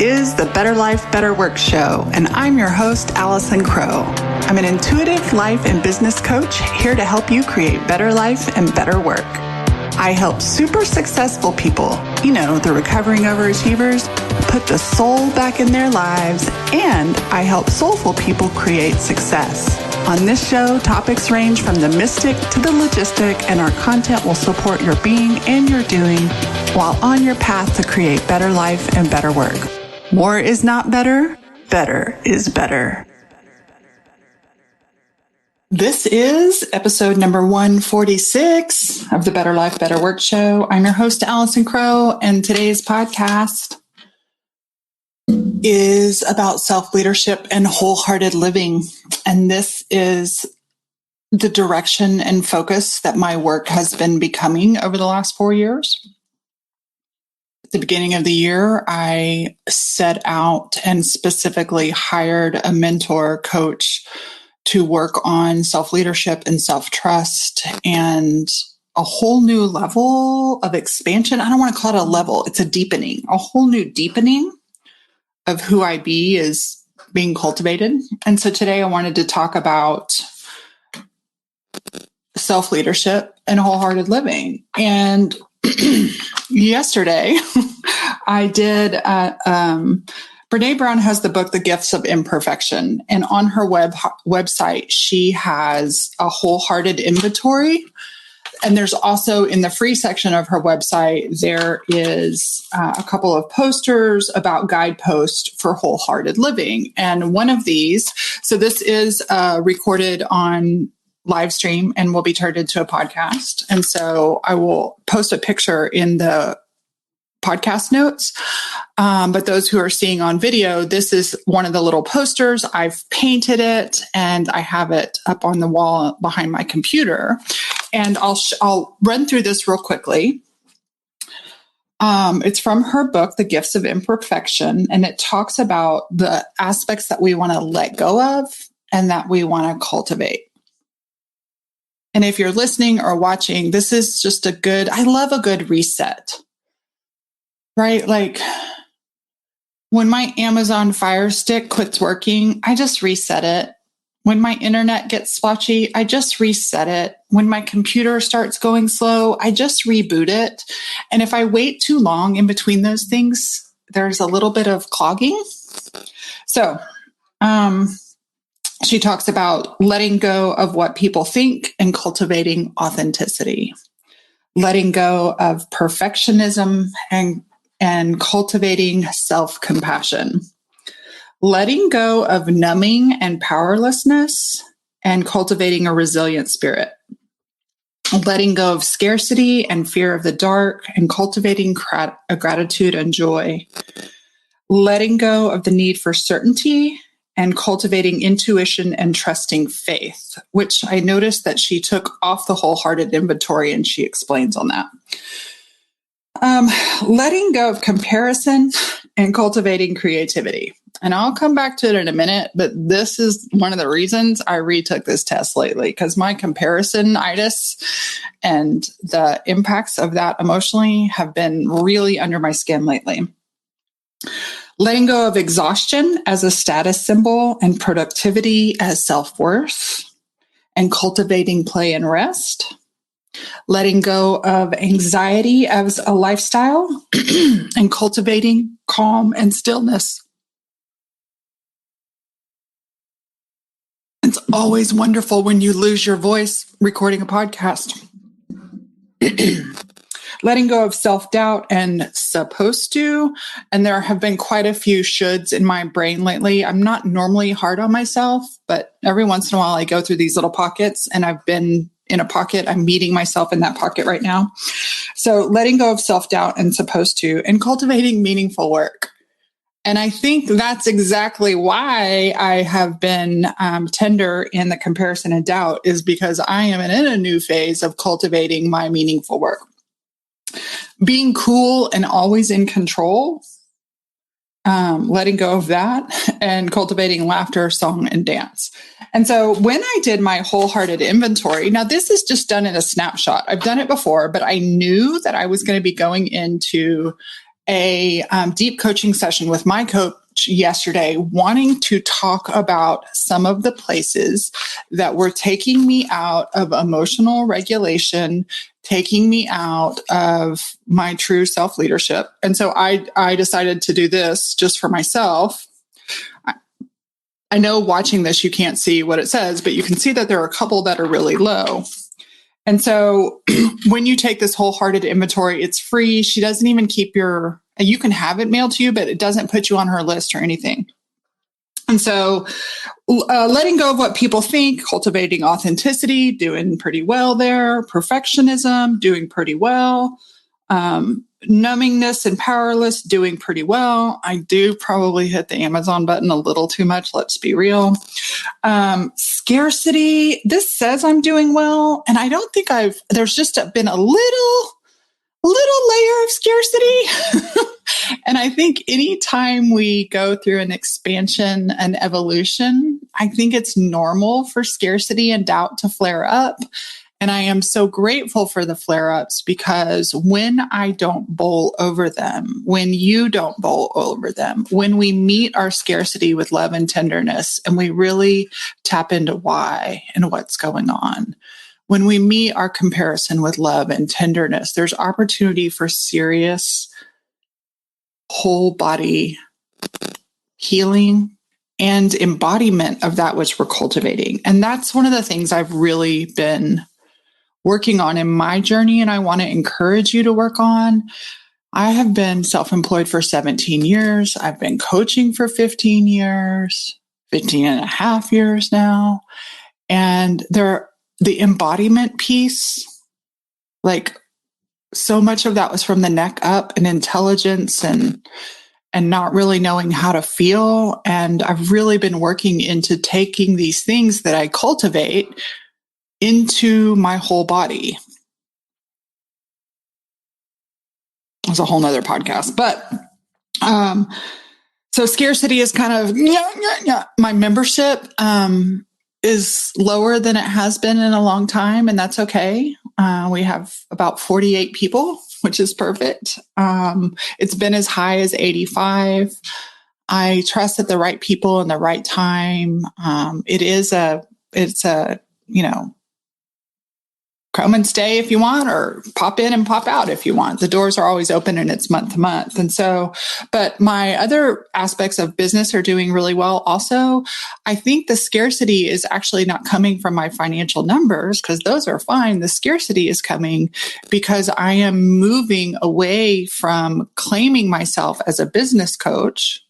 is the Better Life, Better Work show, and I'm your host, Allison Crow. I'm an intuitive life and business coach here to help you create better life and better work. I help super successful people, the recovering overachievers, put the soul back in their lives, and I help soulful people create success. On this show, topics range from the mystic to the logistic, and our content will support your being and your doing while on your path to create better life and better work. More is not better. Better is better. This is episode number 146 of the Better Life, Better Work show. I'm your host, Allison Crow, and today's podcast is about self-leadership and wholehearted living. And this is the direction and focus that my work has been becoming over the last 4 years. At the beginning of the year, I set out and specifically hired a mentor coach to work on self-leadership and self-trust and a whole new level of expansion. I don't want to call it a level. It's a deepening, a whole new deepening of who I be is being cultivated. And so today I wanted to talk about self-leadership and wholehearted living. And yesterday I did, Brene Brown has the book, The Gifts of Imperfection. And on her website, she has a wholehearted inventory. And there's also in the free section of her website, there is a couple of posters about guideposts for wholehearted living. And one of these, so this is recorded on live stream and will be turned into a podcast. And so I will post a picture in the podcast notes. But those who are seeing on video, this is one of the little posters. I've painted it and I have it up on the wall behind my computer. And I'll run through this real quickly. It's from her book, The Gifts of Imperfection, and it talks about the aspects that we want to let go of and that we want to cultivate. And if you're listening or watching, this is just I love a good reset, right? Like when my Amazon Fire Stick quits working, I just reset it. When my internet gets splotchy, I just reset it. When my computer starts going slow, I just reboot it. And if I wait too long in between those things, there's a little bit of clogging. So, she talks about letting go of what people think and cultivating authenticity, letting go of perfectionism and cultivating self-compassion, letting go of numbing and powerlessness and cultivating a resilient spirit, letting go of scarcity and fear of the dark and cultivating gratitude and joy, letting go of the need for certainty and cultivating intuition and trusting faith, which I noticed that she took off the wholehearted inventory and she explains on that. Letting go of comparison and cultivating creativity. And I'll come back to it in a minute, but this is one of the reasons I retook this test lately, because my comparison-itis and the impacts of that emotionally have been really under my skin lately. Letting go of exhaustion as a status symbol and productivity as self-worth, and cultivating play and rest. Letting go of anxiety as a lifestyle and cultivating calm and stillness. It's always wonderful when you lose your voice recording a podcast. Letting go of self-doubt and supposed to. And there have been quite a few shoulds in my brain lately. I'm not normally hard on myself, but every once in a while I go through these little pockets, and I've been in a pocket. I'm meeting myself in that pocket right now. So letting go of self-doubt and supposed to, and cultivating meaningful work. And I think that's exactly why I have been tender in the comparison and doubt, is because I am in a new phase of cultivating my meaningful work. Being cool and always in control, letting go of that, and cultivating laughter, song, and dance. And so when I did my wholehearted inventory, now this is just done in a snapshot. I've done it before, but I knew that I was going to be going into a deep coaching session with my coach yesterday, wanting to talk about some of the places that were taking me out of emotional regulation, taking me out of my true self-leadership. And so I decided to do this just for myself. I know watching this, you can't see what it says, but you can see that there are a couple that are really low. And so when you take this wholehearted inventory, it's free. She doesn't even keep you can have it mailed to you, but it doesn't put you on her list or anything. And so letting go of what people think, cultivating authenticity, doing pretty well there. Perfectionism, doing pretty well. Numbingness and powerless, doing pretty well. I do probably hit the Amazon button a little too much. Let's be real. Scarcity, this says I'm doing well. And I don't think there's just been a little layer of scarcity. And I think anytime we go through an expansion and evolution, I think it's normal for scarcity and doubt to flare up. And I am so grateful for the flare-ups, because when I don't bowl over them, when you don't bowl over them, when we meet our scarcity with love and tenderness, and we really tap into why and what's going on, when we meet our comparison with love and tenderness, there's opportunity for serious whole body healing and embodiment of that which we're cultivating. And that's one of the things I've really been working on in my journey, and I want to encourage you to work on. I have been self-employed for 17 years. I've been coaching for 15 years, 15 and a half years now. And the embodiment piece, like so much of that was from the neck up, and intelligence and not really knowing how to feel. And I've really been working into taking these things that I cultivate into my whole body. It's a whole nother podcast, but so scarcity is kind of my membership is lower than it has been in a long time, and that's okay. We have about 48 people, which is perfect. It's been as high as 85. I trust that the right people in the right time. It's a come and stay if you want, or pop in and pop out if you want. The doors are always open, and it's month to month. And so, but my other aspects of business are doing really well also. I think the scarcity is actually not coming from my financial numbers, because those are fine. The scarcity is coming because I am moving away from claiming myself as a business coach,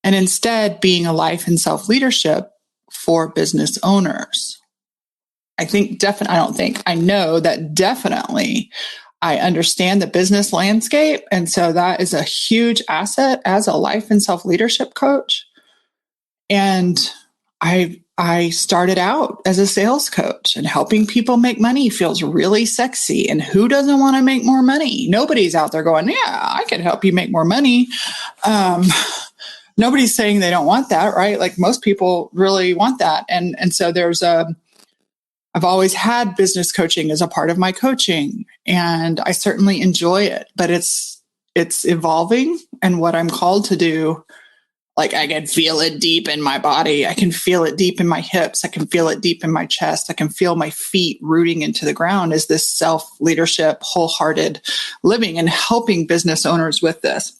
and instead being a life and self-leadership for business owners. I know that definitely I understand the business landscape. And so that is a huge asset as a life and self-leadership coach. And I started out as a sales coach, and helping people make money feels really sexy. And who doesn't want to make more money? Nobody's out there going, yeah, I can help you make more money. Nobody's saying they don't want that, right? Like most people really want that. And so I've always had business coaching as a part of my coaching, and I certainly enjoy it, but it's evolving. And what I'm called to do, like I can feel it deep in my body. I can feel it deep in my hips. I can feel it deep in my chest. I can feel my feet rooting into the ground, is this self-leadership, wholehearted living, and helping business owners with this.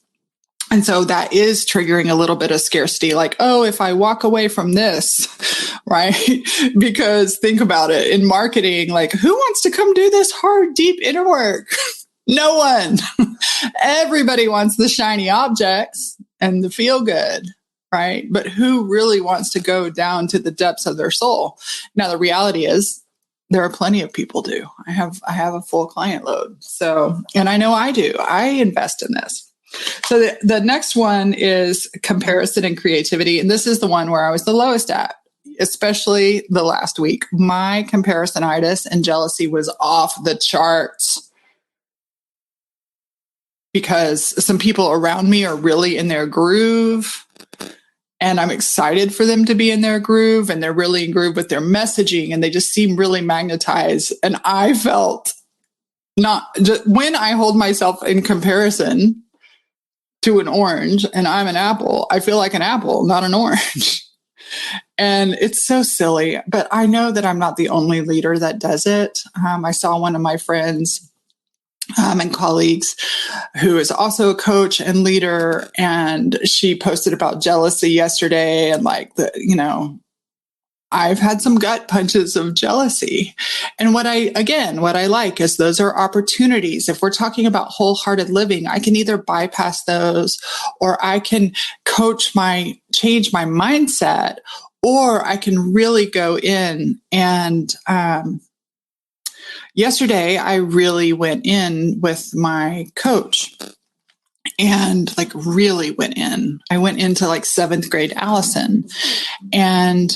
And so that is triggering a little bit of scarcity, like, oh, if I walk away from this, right? Because think about it, in marketing, like, who wants to come do this hard, deep inner work? No one. Everybody wants the shiny objects and the feel good, right? But who really wants to go down to the depths of their soul? Now, the reality is, there are plenty of people do. I have a full client load. So, and I know I do. I invest in this. So the next one is comparison and creativity. And this is the one where I was the lowest at, especially the last week. My comparisonitis and jealousy was off the charts, because some people around me are really in their groove, and I'm excited for them to be in their groove, and they're really in groove with their messaging, and they just seem really magnetized. And I felt Not just when I hold myself in comparison to an orange and I'm an apple, I feel like an apple, not an orange. And it's so silly, but I know that I'm not the only leader that does it. I saw one of my friends and colleagues who is also a coach and leader, and she posted about jealousy yesterday, and like I've had some gut punches of jealousy. And what I like is those are opportunities. If we're talking about wholehearted living, I can either bypass those, or I can change my mindset, or I can really go in. And yesterday I really went in with my coach, and like really went in. I went into like 7th grade Allison, and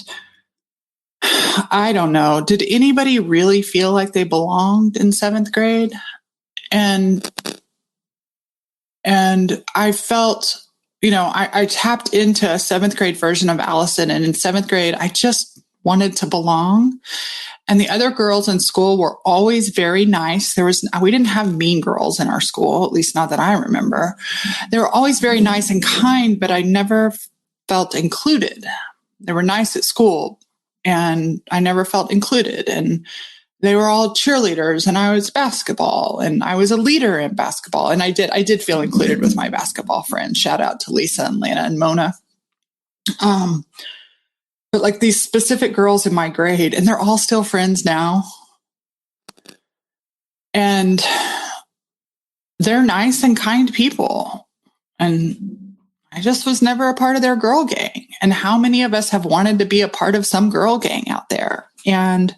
I don't know. Did anybody really feel like they belonged in 7th grade? And I felt, I tapped into a 7th grade version of Allison. And in 7th grade, I just wanted to belong. And the other girls in school were always very nice. We didn't have mean girls in our school, at least not that I remember. They were always very nice and kind, but I never felt included. They were nice at school, and I never felt included. And they were all cheerleaders, and I was basketball, and I was a leader in basketball. And I did feel included with my basketball friends. Shout out to Lisa and Lana and Mona. But like these specific girls in my grade, and they're all still friends now. And they're nice and kind people. And I just was never a part of their girl gang. And how many of us have wanted to be a part of some girl gang out there? And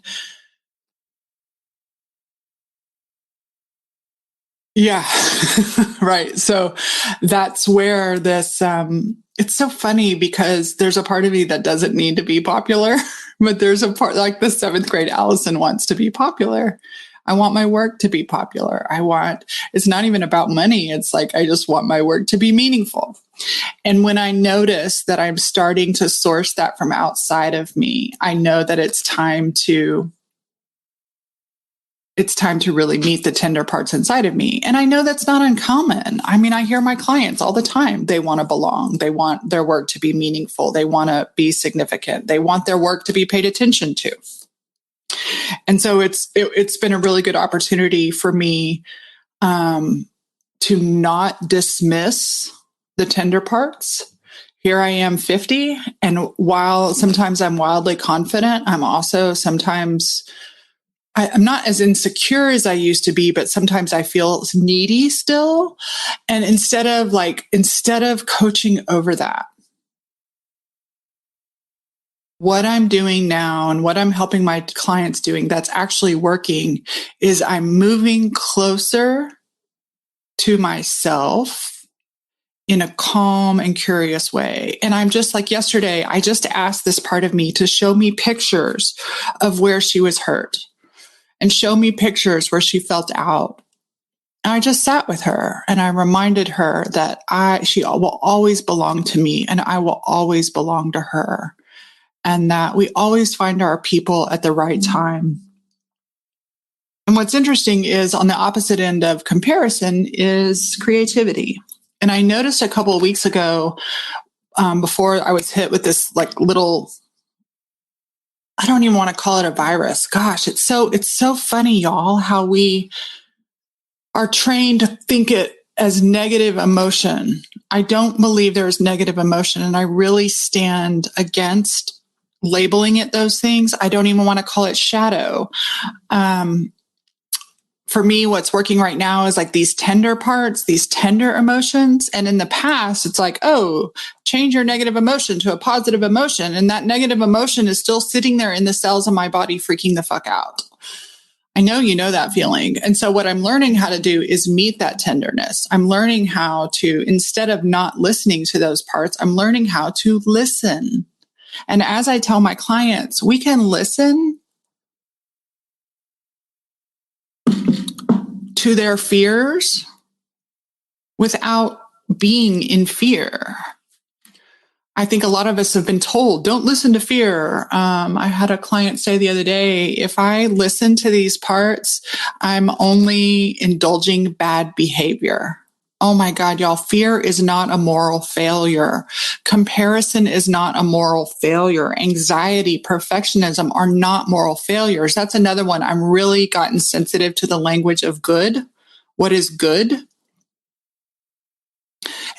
yeah, right. So that's where this, it's so funny because there's a part of me that doesn't need to be popular, but there's a part like the 7th grade Allison wants to be popular. I want my work to be popular. It's not even about money. It's like, I just want my work to be meaningful. And when I notice that I'm starting to source that from outside of me, I know that it's time to really meet the tender parts inside of me. And I know that's not uncommon. I mean, I hear my clients all the time. They want to belong. They want their work to be meaningful. They want to be significant. They want their work to be paid attention to. And so it's been a really good opportunity for me to not dismiss the tender parts. Here I am 50. And while sometimes I'm wildly confident, I'm also sometimes I'm not as insecure as I used to be, but sometimes I feel needy still. And instead of coaching over that, what I'm doing now and what I'm helping my clients doing that's actually working is I'm moving closer to myself in a calm and curious way. And I'm just like yesterday, I just asked this part of me to show me pictures of where she was hurt and show me pictures where she felt out. And I just sat with her and I reminded her that she will always belong to me and I will always belong to her. And that we always find our people at the right time. And what's interesting is on the opposite end of comparison is creativity. And I noticed a couple of weeks ago, before I was hit with this like little, I don't even want to call it a virus. Gosh, it's so funny, y'all, how we are trained to think it as negative emotion. I don't believe there's negative emotion, and I really stand against labeling it those things. I don't even want to call it shadow. For me, what's working right now is like these tender parts, these tender emotions. And in the past, it's like, oh, change your negative emotion to a positive emotion. And that negative emotion is still sitting there in the cells of my body, freaking the fuck out. I know you know that feeling. And so what I'm learning how to do is meet that tenderness. I'm learning how to, instead of not listening to those parts, I'm learning how to listen. And as I tell my clients, we can listen to their fears without being in fear. I think a lot of us have been told, don't listen to fear. I had a client say the other day, if I listen to these parts, I'm only indulging bad behavior. Oh my God, y'all, fear is not a moral failure. Comparison is not a moral failure. Anxiety, perfectionism are not moral failures. That's another one. I'm really gotten sensitive to the language of good. What is good?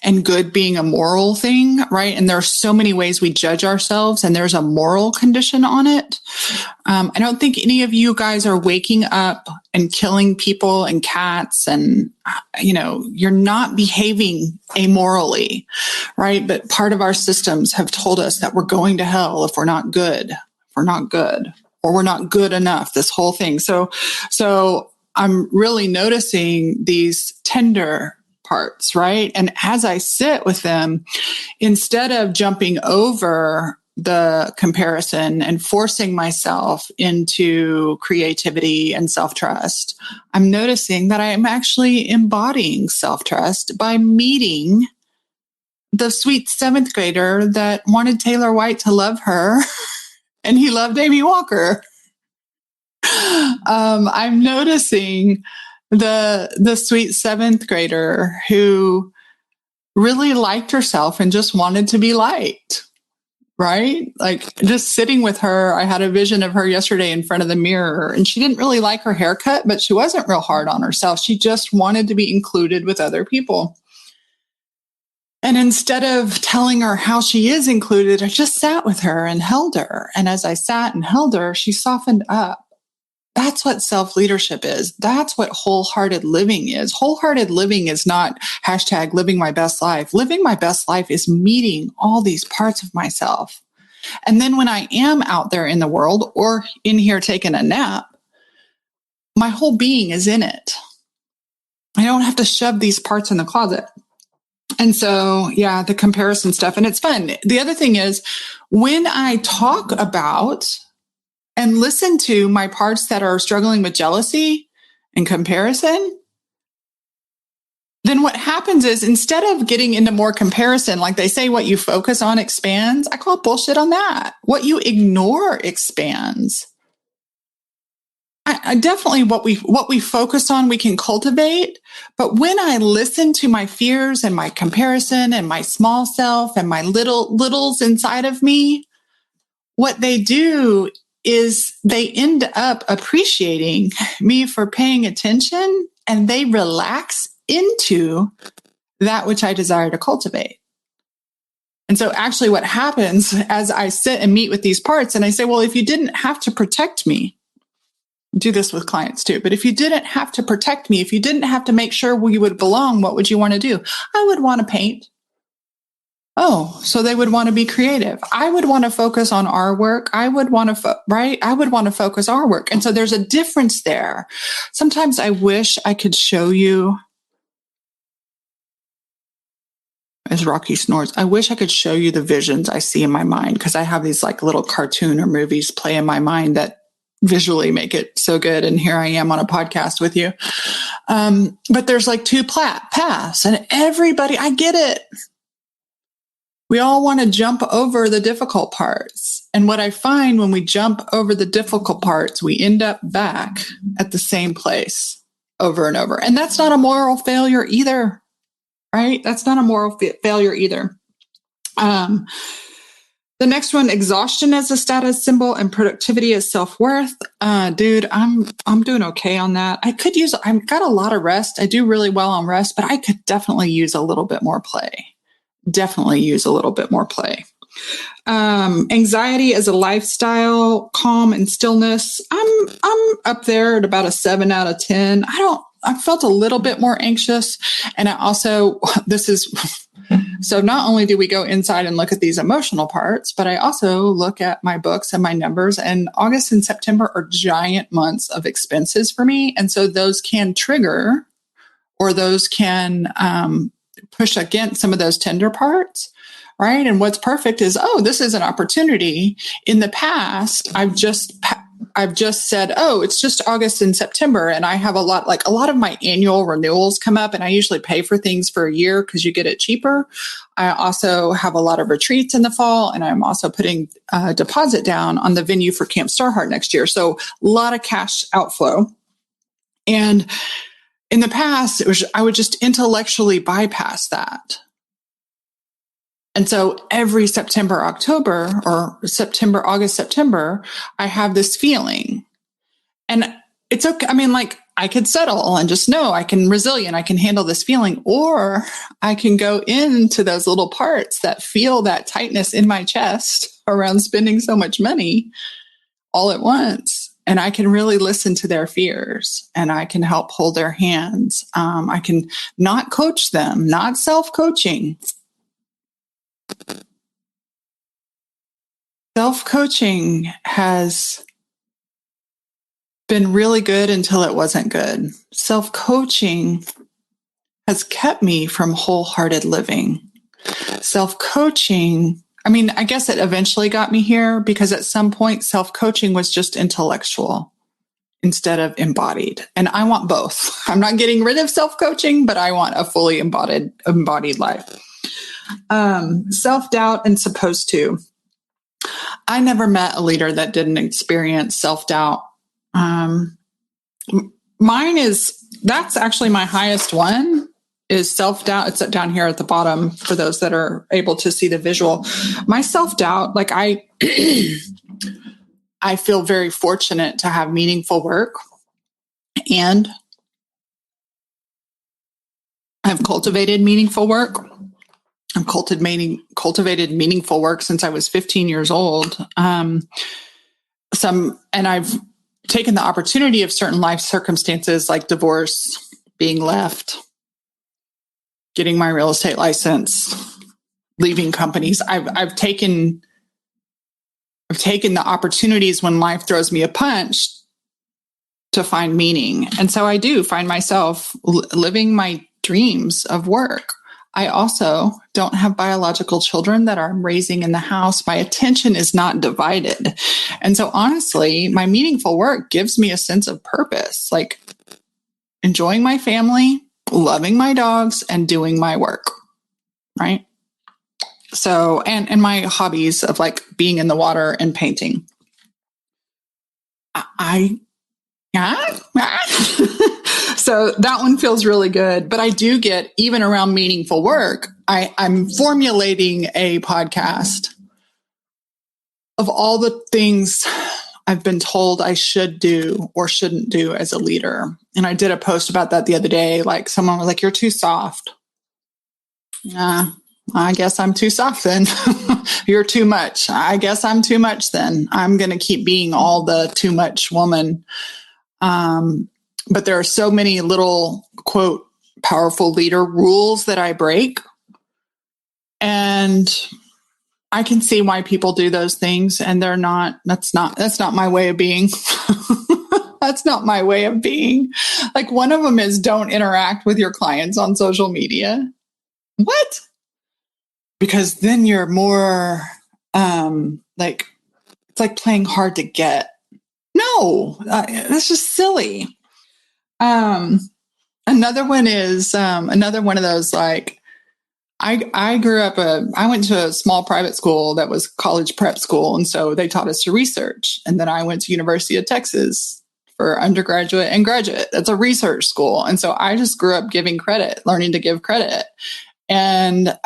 And good being a moral thing, right? And there are so many ways we judge ourselves, and there's a moral condition on it. I don't think any of you guys are waking up and killing people and cats, and, you're not behaving amorally, right? But part of our systems have told us that we're going to hell if we're not good, or we're not good enough, this whole thing. So I'm really noticing these tender parts, right? And as I sit with them, instead of jumping over the comparison and forcing myself into creativity and self-trust, I'm noticing that I am actually embodying self-trust by meeting the sweet seventh grader that wanted Taylor White to love her, and he loved Amy Walker. I'm noticing the sweet seventh grader who really liked herself and just wanted to be liked, right? Like, just sitting with her, I had a vision of her yesterday in front of the mirror, and she didn't really like her haircut, but she wasn't real hard on herself. She just wanted to be included with other people. And instead of telling her how she is included, I just sat with her and held her. And as I sat and held her, she softened up. That's what self-leadership is. That's what wholehearted living is. Wholehearted living is not hashtag living my best life. Living my best life is meeting all these parts of myself. And then when I am out there in the world or in here taking a nap, my whole being is in it. I don't have to shove these parts in the closet. And so, yeah, the comparison stuff, and it's fun. The other thing is, when I talk about and listen to my parts that are struggling with jealousy and comparison, then what happens is, instead of getting into more comparison, like they say, what you focus on expands. I call bullshit on that. What you ignore expands. I definitely, what we focus on, we can cultivate. But when I listen to my fears and my comparison and my small self and my littles inside of me, what they do is they end up appreciating me for paying attention, and they relax into that which I desire to cultivate. And so actually what happens as I sit and meet with these parts, and I say, well, if you didn't have to protect me, do this with clients too, but if you didn't have to protect me, if you didn't have to make sure we would belong, what would you want to do? I would want to paint. Oh, so they would want to be creative. I would want to focus on our work. I would want to, right? I would want to focus our work. And so there's a difference there. Sometimes I wish I could show you, as Rocky snores, I wish I could show you the visions I see in my mind, because I have these like little cartoon or movies play in my mind that visually make it so good. And here I am on a podcast with you. But there's like two paths, and everybody, I get it. We all want to jump over the difficult parts. And what I find when we jump over the difficult parts, we end up back at the same place over and over. And that's not a moral failure either, right? That's not a moral failure either. The next one, exhaustion as a status symbol and productivity as self-worth. Dude, I'm doing okay on that. I've got a lot of rest. I do really well on rest, but I could definitely use a little bit more play. Anxiety as a lifestyle, calm and stillness. I'm up there at about a 7 out of 10. I felt a little bit more anxious. And I also, so not only do we go inside and look at these emotional parts, but I also look at my books and my numbers, and August and September are giant months of expenses for me. And so those can trigger, or those can push against some of those tender parts, right? And what's perfect is, this is an opportunity. In the past, I've just I've just said, oh, it's just August and September. And I have a lot of my annual renewals come up, and I usually pay for things for a year because you get it cheaper. I also have a lot of retreats in the fall, and I'm also putting a deposit down on the venue for Camp Starheart next year. So a lot of cash outflow. And in the past, I would just intellectually bypass that. And so every September, October, or September, August, September, I have this feeling. And it's okay. I mean, like, I could settle and just know I can resilient, I can handle this feeling, or I can go into those little parts that feel that tightness in my chest around spending so much money all at once. And I can really listen to their fears, and I can help hold their hands. I can not coach them, not self-coaching. Self-coaching has been really good until it wasn't good. Self-coaching has kept me from wholehearted living. Self-coaching, I mean, I guess it eventually got me here because at some point self-coaching was just intellectual instead of embodied. And I want both. I'm not getting rid of self-coaching, but I want a fully embodied life. Self-doubt and supposed to. I never met a leader that didn't experience self-doubt. That's actually my highest one, is self-doubt. It's down here at the bottom for those that are able to see the visual. My self-doubt, like I feel very fortunate to have meaningful work, and I've cultivated meaningful work. I've cultivated meaningful work since I was 15 years old. And I've taken the opportunity of certain life circumstances like divorce, being left, getting my real estate license, leaving companies. I've taken the opportunities when life throws me a punch to find meaning. And so I do find myself living my dreams of work. I also don't have biological children that I'm raising in the house. My attention is not divided. And so honestly, my meaningful work gives me a sense of purpose, like enjoying my family, loving my dogs, and doing my work, right? So, and my hobbies of like being in the water and painting. So that one feels really good, but I do get, even around meaningful work, I'm formulating a podcast of all the things I've been told I should do or shouldn't do as a leader. And I did a post about that the other day. Like, someone was like, "You're too soft." I guess I'm too soft then. "You're too much." I guess I'm too much then. I'm going to keep being all the too much woman. But there are so many little, quote, powerful leader rules that I break. And I can see why people do those things, and that's not my way of being. That's not my way of being. Like, one of them is, don't interact with your clients on social media. What? Because then you're more, like, it's like playing hard to get. No, that's just silly. Another one is, another one of those, like, I grew up, I went to a small private school that was college prep school. And so they taught us to research. And then I went to University of Texas for undergraduate and graduate. That's a research school. And so I just grew up giving credit, learning to give credit. And,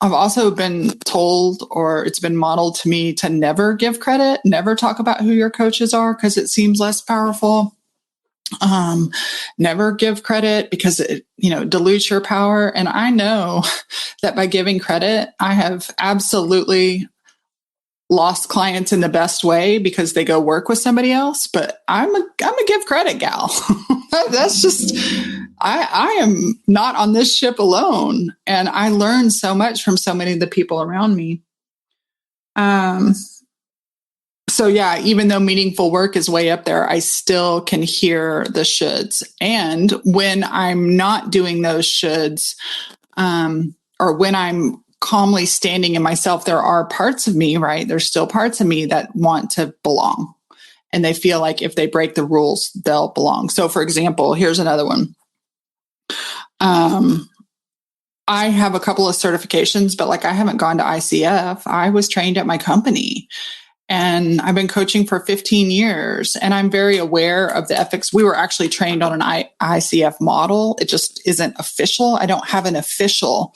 I've also been told, or it's been modeled to me, to never give credit, never talk about who your coaches are because it seems less powerful. Never give credit because it, dilutes your power. And I know that by giving credit, I have absolutely lost clients in the best way because they go work with somebody else. But I'm a give credit gal. That's just, I am not on this ship alone. And I learned so much from so many of the people around me. So yeah, even though meaningful work is way up there, I still can hear the shoulds. And when I'm not doing those shoulds, or when I'm calmly standing in myself, there are parts of me, right? There's still parts of me that want to belong. And they feel like if they break the rules, they'll belong. So for example, here's another one. I have a couple of certifications, but like I haven't gone to ICF. I was trained at my company. And I've been coaching for 15 years, and I'm very aware of the ethics. We were actually trained on an ICF model. It just isn't official. I don't have an official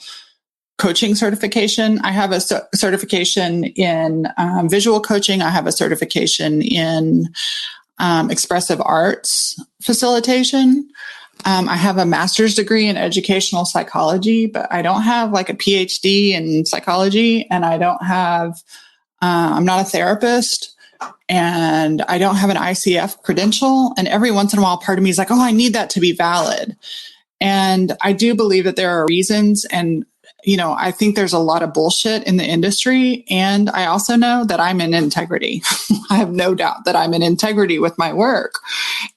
coaching certification. I have a certification in visual coaching. I have a certification in expressive arts facilitation. I have a master's degree in educational psychology, but I don't have like a PhD in psychology, and I don't have I'm not a therapist, and I don't have an ICF credential. And every once in a while, part of me is like, oh, I need that to be valid. And I do believe that there are reasons. And, I think there's a lot of bullshit in the industry. And I also know that I'm in integrity. I have no doubt that I'm in integrity with my work,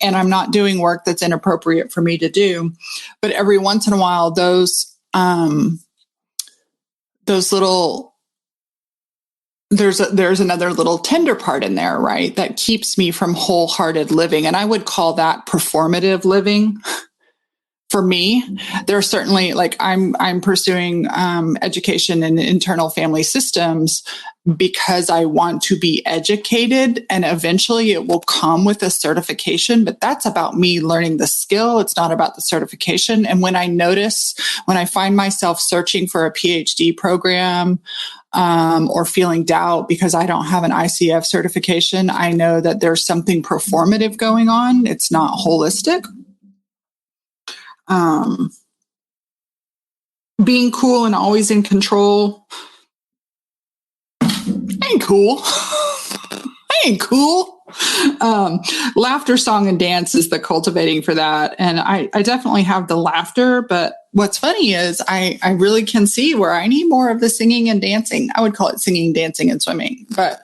and I'm not doing work that's inappropriate for me to do. But every once in a while, those little, there's another little tender part in there, right? That keeps me from wholehearted living. And I would call that performative living. For me, there's certainly like I'm pursuing education in internal family systems because I want to be educated, and eventually it will come with a certification. But that's about me learning the skill. It's not about the certification. And when I find myself searching for a PhD program, or feeling doubt because I don't have an ICF certification, I know that there's something performative going on. It's not holistic. Being cool and always in control ain't cool. Ain't cool. Laughter, song, and dance is the cultivating for that. And I definitely have the laughter, but what's funny is I really can see where I need more of the singing and dancing. I would call it singing, dancing, and swimming, but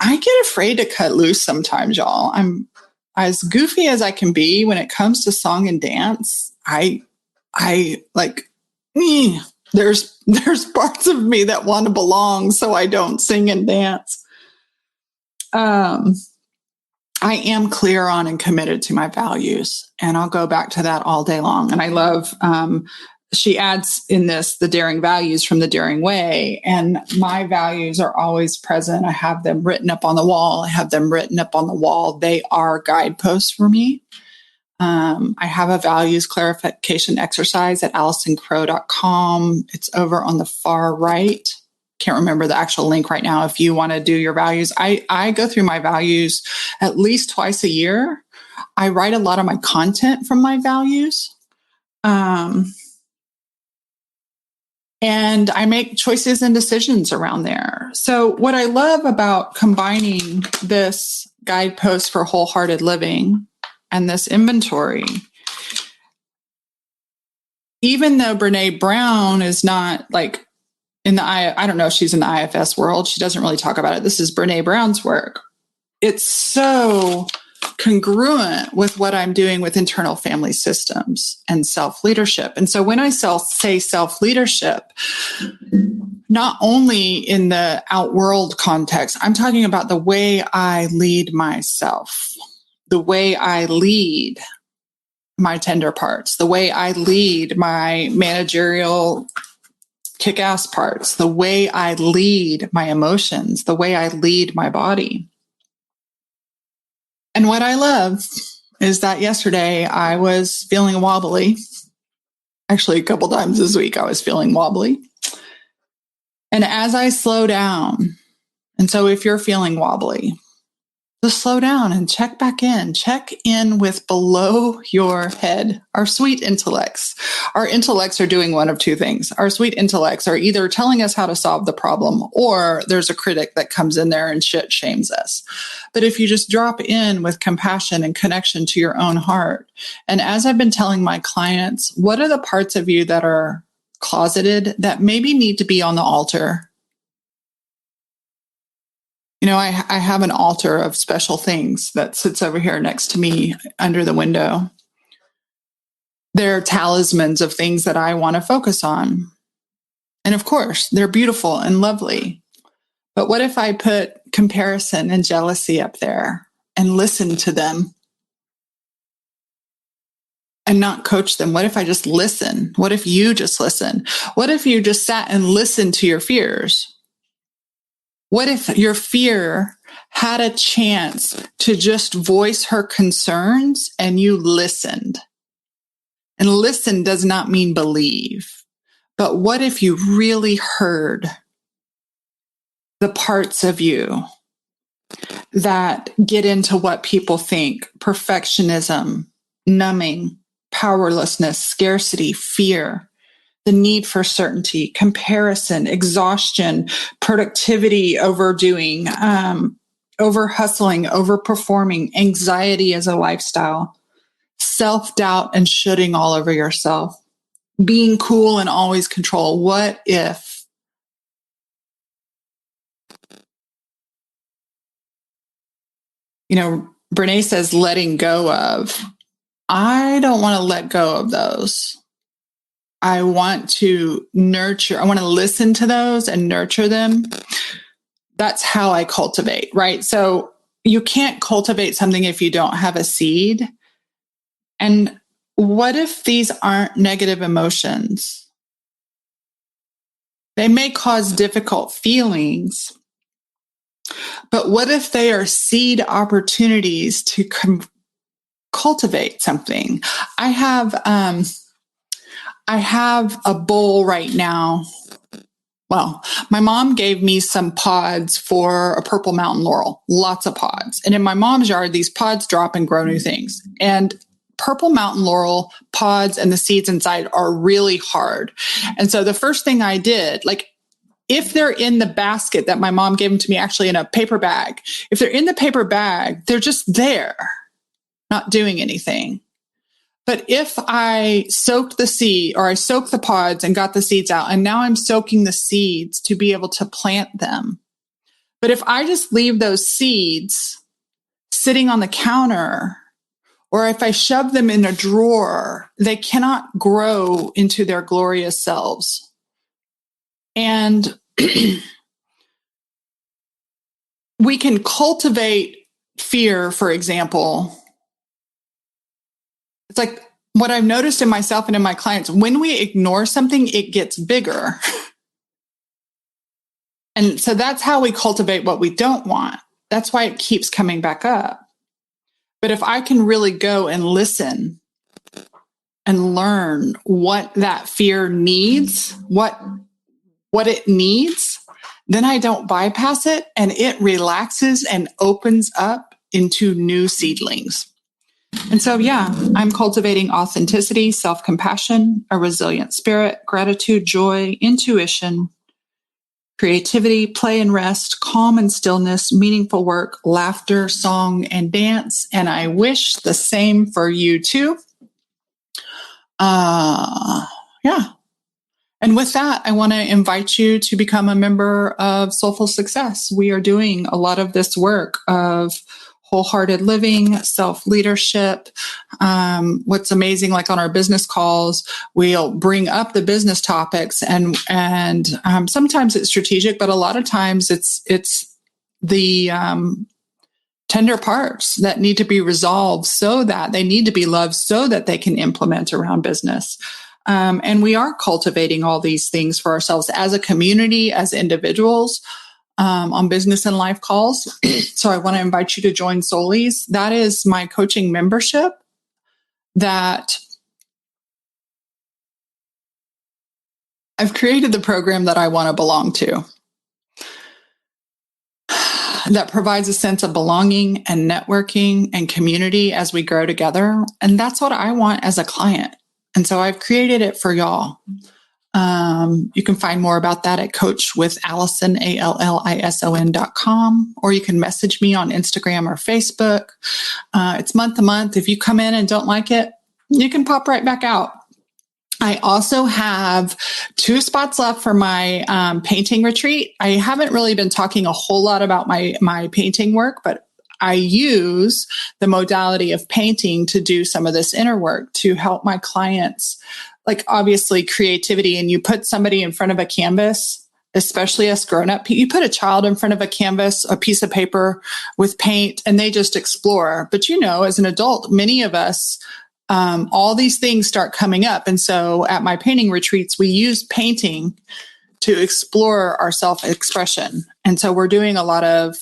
I get afraid to cut loose sometimes, y'all. I'm as goofy as I can be when it comes to song and dance. I like, there's parts of me that want to belong, so I don't sing and dance. I am clear on and committed to my values, and I'll go back to that all day long. And I love, she adds in this, the daring values from the Daring Way, and my values are always present. I have them written up on the wall. They are guideposts for me. I have a values clarification exercise at AllisonCrow.com. It's over on the far right. Can't remember the actual link right now. If you want to do your values, I go through my values at least twice a year. I write a lot of my content from my values. And I make choices and decisions around there. So what I love about combining this guidepost for wholehearted living and this inventory, even though Brene Brown is not like I don't know if she's in the IFS world. She doesn't really talk about it. This is Brene Brown's work. It's so congruent with what I'm doing with internal family systems and self-leadership. And so when I say self-leadership, not only in the outworld context, I'm talking about the way I lead myself, the way I lead my tender parts, the way I lead my managerial kick-ass parts, the way I lead my emotions, the way I lead my body. And what I love is that yesterday I was feeling wobbly. Actually, a couple times this week I was feeling wobbly. And as I slow down, and so if you're feeling wobbly, just slow down and check back in. Check in with below your head. Our sweet intellects. Our intellects are doing one of two things. Our sweet intellects are either telling us how to solve the problem, or there's a critic that comes in there and shit shames us. But if you just drop in with compassion and connection to your own heart, and as I've been telling my clients, what are the parts of you that are closeted that maybe need to be on the altar? I have an altar of special things that sits over here next to me under the window. They're talismans of things that I want to focus on. And of course, they're beautiful and lovely. But what if I put comparison and jealousy up there and listen to them and not coach them? What if I just listen? What if you just listen? What if you just sat and listened to your fears? What if your fear had a chance to just voice her concerns and you listened? And listen does not mean believe. But what if you really heard the parts of you that get into what people think? Perfectionism, numbing, powerlessness, scarcity, fear, the need for certainty, comparison, exhaustion, productivity, overdoing, over hustling, over performing, anxiety as a lifestyle, self-doubt and shooting all over yourself, being cool and always control. What if Brene says letting go of? I don't want to let go of those. I want to nurture. I want to listen to those and nurture them. That's how I cultivate, right? So you can't cultivate something if you don't have a seed. And what if these aren't negative emotions? They may cause difficult feelings, but what if they are seed opportunities to cultivate something? I have a bowl right now. Well, my mom gave me some pods for a purple mountain laurel, lots of pods. And in my mom's yard, these pods drop and grow new things. And purple mountain laurel pods and the seeds inside are really hard. And so the first thing I did, like if they're in the basket that my mom gave them to me, actually in a paper bag, if they're in the paper bag, they're just there, not doing anything. But if I soaked the seed or I soaked the pods and got the seeds out, and now I'm soaking the seeds to be able to plant them. But if I just leave those seeds sitting on the counter, or if I shove them in a drawer, they cannot grow into their glorious selves. And we can cultivate fear, for example. It's like what I've noticed in myself and in my clients, when we ignore something, it gets bigger. And so that's how we cultivate what we don't want. That's why it keeps coming back up. But if I can really go and listen and learn what that fear needs, what it needs, then I don't bypass it and it relaxes and opens up into new seedlings. And so, yeah, I'm cultivating authenticity, self-compassion, a resilient spirit, gratitude, joy, intuition, creativity, play and rest, calm and stillness, meaningful work, laughter, song, and dance. And I wish the same for you too. Yeah. And with that, I want to invite you to become a member of Soulful Success. We are doing a lot of this work of wholehearted living, self-leadership. What's amazing, like on our business calls, we'll bring up the business topics and sometimes it's strategic, but a lot of times it's the tender parts that need to be resolved so that they need to be loved so that they can implement around business. And we are cultivating all these things for ourselves as a community, as individuals, on business and life calls. So I want to invite you to join Soulies. That is my coaching membership that I've created the program that I want to belong to, that provides a sense of belonging and networking and community as we grow together. And that's what I want as a client. And so I've created it for y'all. You can find more about that at coachwithallison, ALLISON.com, or you can message me on Instagram or Facebook. It's month to month. If you come in and don't like it, you can pop right back out. I also have 2 spots left for my painting retreat. I haven't really been talking a whole lot about my painting work, but I use the modality of painting to do some of this inner work to help my clients like obviously creativity, and you put somebody in front of a canvas, especially us grown up, you put a child in front of a canvas, a piece of paper with paint, and they just explore. But as an adult, many of us, all these things start coming up. And so at my painting retreats, we use painting to explore our self-expression. And so we're doing a lot of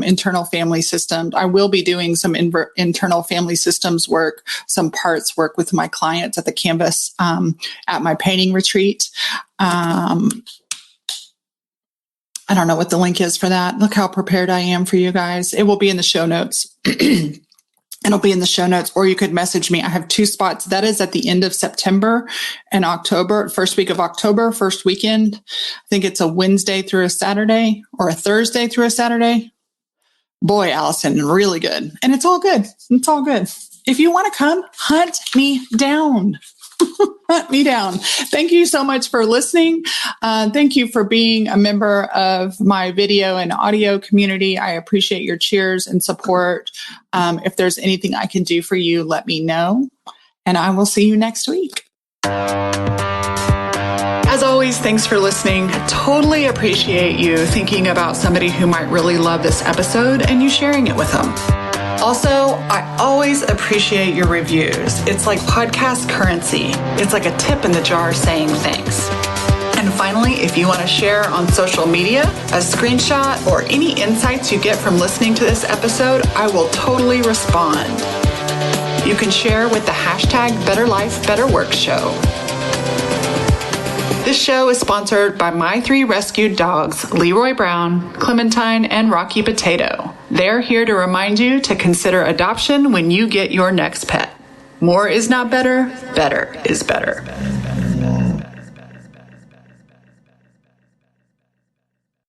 internal family systems. I will be doing some internal family systems work, some parts work with my clients at the canvas at my painting retreat. I don't know what the link is for that. Look how prepared I am for you guys. It will be in the show notes. It'll be in the show notes, or you could message me. I have 2 spots. That is at the end of September and October, first week of October, first weekend. I think it's a Wednesday through a Saturday or a Thursday through a Saturday. Boy, Allison, really good. And it's all good. It's all good. If you want to come, hunt me down. Hunt me down. Thank you so much for listening. Thank you for being a member of my video and audio community. I appreciate your cheers and support. If there's anything I can do for you, let me know. And I will see you next week. As always, thanks for listening. Totally appreciate you thinking about somebody who might really love this episode and you sharing it with them. Also, I always appreciate your reviews. It's like podcast currency. It's like a tip in the jar saying thanks. And finally, if you want to share on social media, a screenshot or any insights you get from listening to this episode, I will totally respond. You can share with the hashtag Better Life, Better Work Show. This show is sponsored by my 3 rescued dogs, Leroy Brown, Clementine, and Rocky Potato. They're here to remind you to consider adoption when you get your next pet. More is not better, better is better.